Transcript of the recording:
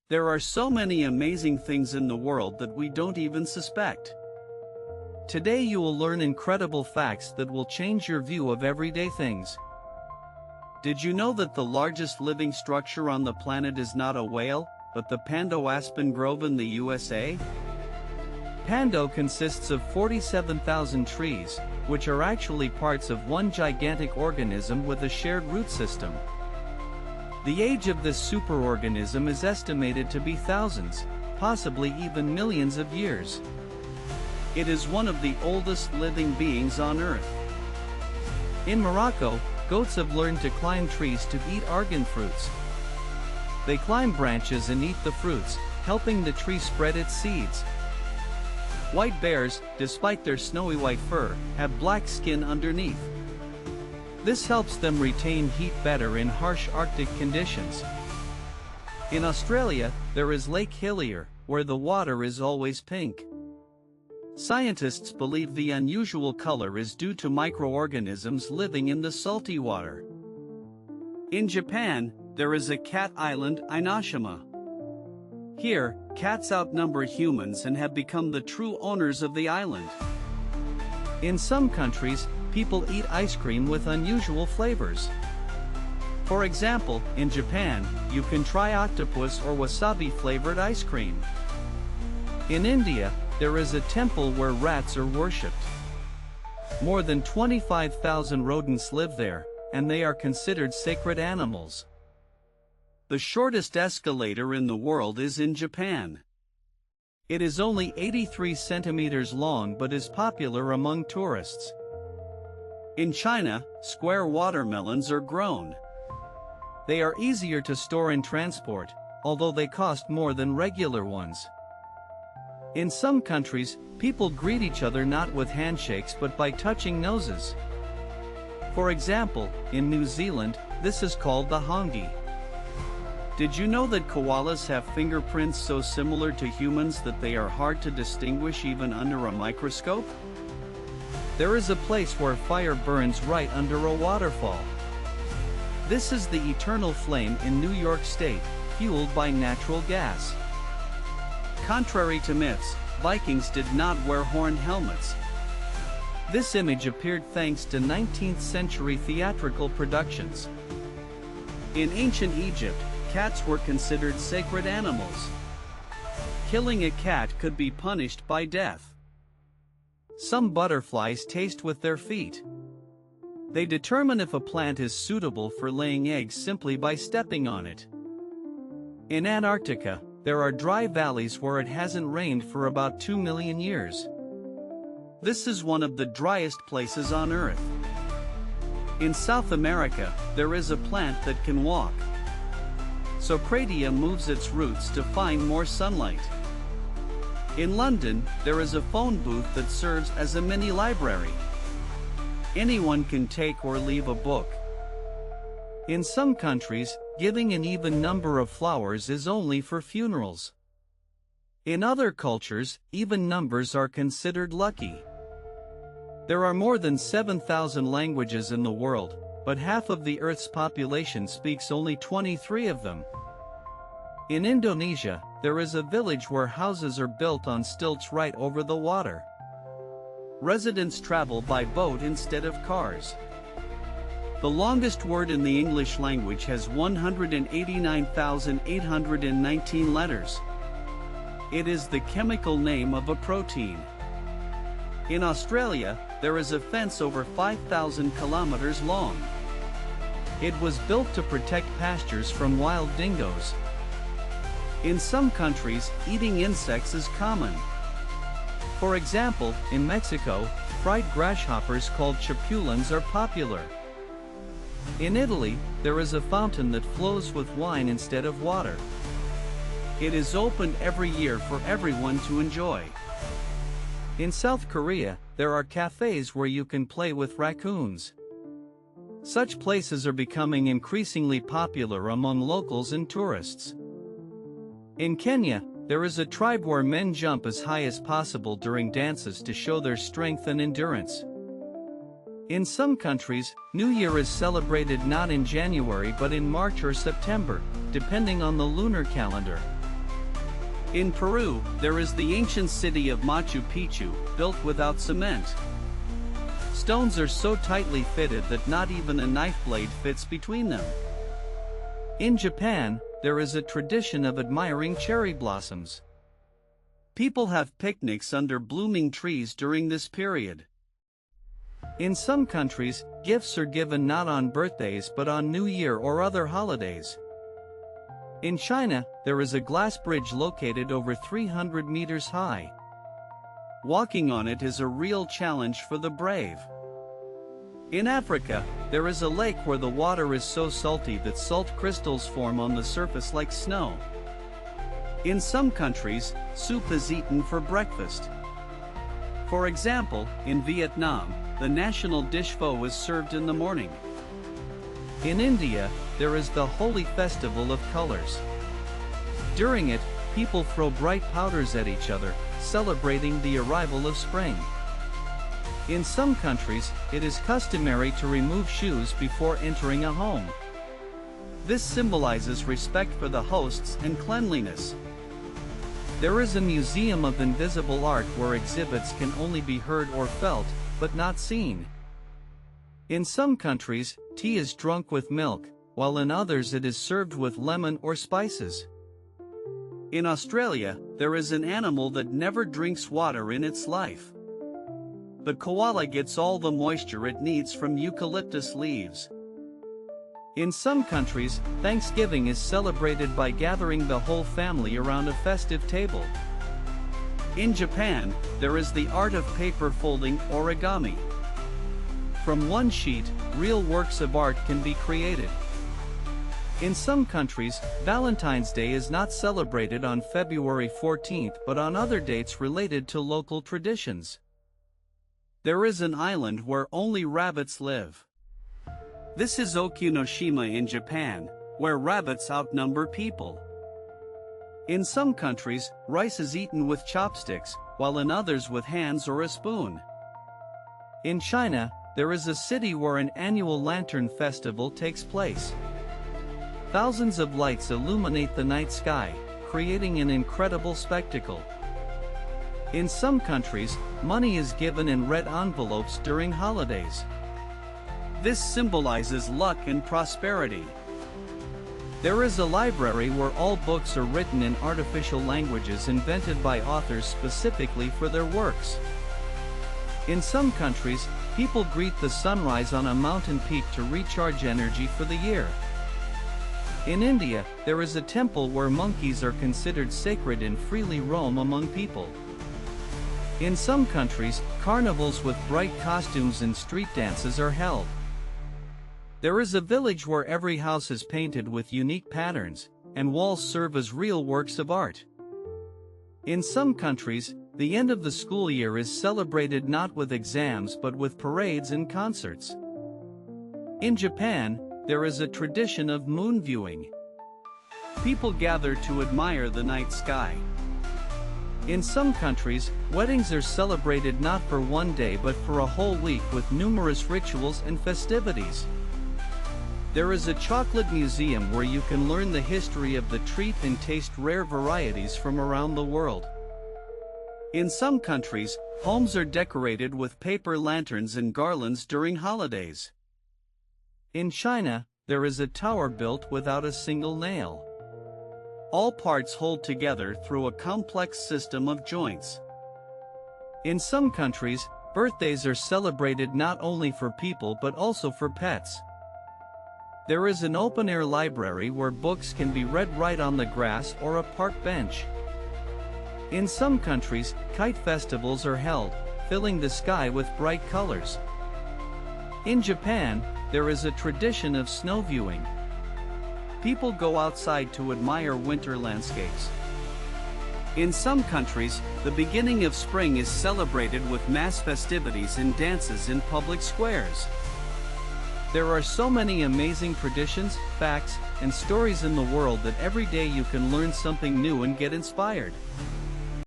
There are so many amazing things in the world that we don't even suspect. Today you will learn incredible facts that will change your view of everyday things. Did you know that the largest living structure on the planet is not a whale, but the Pando aspen grove in the USA? Pando consists of 47,000 trees, which are actually parts of one gigantic organism with a shared root system. The age of this superorganism is estimated to be thousands, possibly even millions of years. It is one of the oldest living beings on Earth. In Morocco, goats have learned to climb trees to eat argan fruits. They climb branches and eat the fruits, helping the tree spread its seeds. White bears, despite their snowy white fur, have black skin underneath. This helps them retain heat better in harsh Arctic conditions. In Australia, there is Lake Hillier, where the water is always pink. Scientists believe the unusual color is due to microorganisms living in the salty water. In Japan, there is a cat island, Inoshima. Here, cats outnumber humans and have become the true owners of the island. In some countries, people eat ice cream with unusual flavors. For example, in Japan, you can try octopus or wasabi-flavored ice cream. In India, there is a temple where rats are worshipped. More than 25,000 rodents live there, and they are considered sacred animals. The shortest escalator in the world is in Japan. It is only 83 centimeters long but is popular among tourists. In China, square watermelons are grown. They are easier to store and transport, although they cost more than regular ones. In some countries, people greet each other not with handshakes but by touching noses. For example, in New Zealand, this is called the hongi. Did you know that koalas have fingerprints so similar to humans that they are hard to distinguish even under a microscope? There is a place where fire burns right under a waterfall. This is the Eternal Flame in New York State, fueled by natural gas. Contrary to myths, Vikings did not wear horned helmets. This image appeared thanks to 19th century theatrical productions. In ancient Egypt, cats were considered sacred animals. Killing a cat could be punished by death. Some butterflies taste with their feet. They determine if a plant is suitable for laying eggs simply by stepping on it. In Antarctica, there are dry valleys where it hasn't rained for about 2 million years. This is one of the driest places on Earth. In South America, there is a plant that can walk. Socratia moves its roots to find more sunlight. In London, there is a phone booth that serves as a mini library. Anyone can take or leave a book. In some countries, giving an even number of flowers is only for funerals. In other cultures, even numbers are considered lucky. There are more than 7,000 languages in the world, but half of the Earth's population speaks only 23 of them. In Indonesia, there is a village where houses are built on stilts right over the water. Residents travel by boat instead of cars. The longest word in the English language has 189,819 letters. It is the chemical name of a protein. In Australia, there is a fence over 5,000 kilometers long. It was built to protect pastures from wild dingoes. In some countries, eating insects is common. For example, in Mexico, fried grasshoppers called chapulines are popular. In Italy, there is a fountain that flows with wine instead of water. It is opened every year for everyone to enjoy. In South Korea, there are cafes where you can play with raccoons. Such places are becoming increasingly popular among locals and tourists. In Kenya, there is a tribe where men jump as high as possible during dances to show their strength and endurance. In some countries, New Year is celebrated not in January but in March or September, depending on the lunar calendar. In Peru, there is the ancient city of Machu Picchu, built without cement. Stones are so tightly fitted that not even a knife blade fits between them. In Japan, there is a tradition of admiring cherry blossoms. People have picnics under blooming trees during this period. In some countries, gifts are given not on birthdays but on New Year or other holidays. In China, there is a glass bridge located over 300 meters high. Walking on it is a real challenge for the brave. In Africa, there is a lake where the water is so salty that salt crystals form on the surface like snow. In some countries, soup is eaten for breakfast. For example, in Vietnam, the national dish pho is served in the morning. In India, there is the Holi festival of colors. During it, people throw bright powders at each other, celebrating the arrival of spring. In some countries, it is customary to remove shoes before entering a home. This symbolizes respect for the hosts and cleanliness. There is a museum of invisible art where exhibits can only be heard or felt, but not seen. In some countries, tea is drunk with milk, while in others it is served with lemon or spices. In Australia, there is an animal that never drinks water in its life. The koala gets all the moisture it needs from eucalyptus leaves. In some countries, Thanksgiving is celebrated by gathering the whole family around a festive table. In Japan, there is the art of paper folding, origami. From one sheet, real works of art can be created. In some countries, Valentine's Day is not celebrated on February 14th but on other dates related to local traditions. There is an island where only rabbits live. This is Okinoshima in Japan, where rabbits outnumber people. In some countries, rice is eaten with chopsticks, while in others with hands or a spoon. In China, there is a city where an annual lantern festival takes place. Thousands of lights illuminate the night sky, creating an incredible spectacle. In some countries, money is given in red envelopes during holidays. This symbolizes luck and prosperity. There is a library where all books are written in artificial languages invented by authors specifically for their works. In some countries, people greet the sunrise on a mountain peak to recharge energy for the year. In India, there is a temple where monkeys are considered sacred and freely roam among people. In some countries, carnivals with bright costumes and street dances are held. There is a village where every house is painted with unique patterns, and walls serve as real works of art. In some countries, the end of the school year is celebrated not with exams but with parades and concerts. In Japan, there is a tradition of moon viewing. People gather to admire the night sky. In some countries, weddings are celebrated not for one day but for a whole week with numerous rituals and festivities. There is a chocolate museum where you can learn the history of the treat and taste rare varieties from around the world. In some countries, homes are decorated with paper lanterns and garlands during holidays. In China, there is a tower built without a single nail. All parts hold together through a complex system of joints. In some countries, birthdays are celebrated not only for people but also for pets. There is an open-air library where books can be read right on the grass or a park bench. In some countries, kite festivals are held, filling the sky with bright colors. In Japan, there is a tradition of snow viewing. People go outside to admire winter landscapes. In some countries, the beginning of spring is celebrated with mass festivities and dances in public squares. There are so many amazing traditions, facts, and stories in the world that every day you can learn something new and get inspired.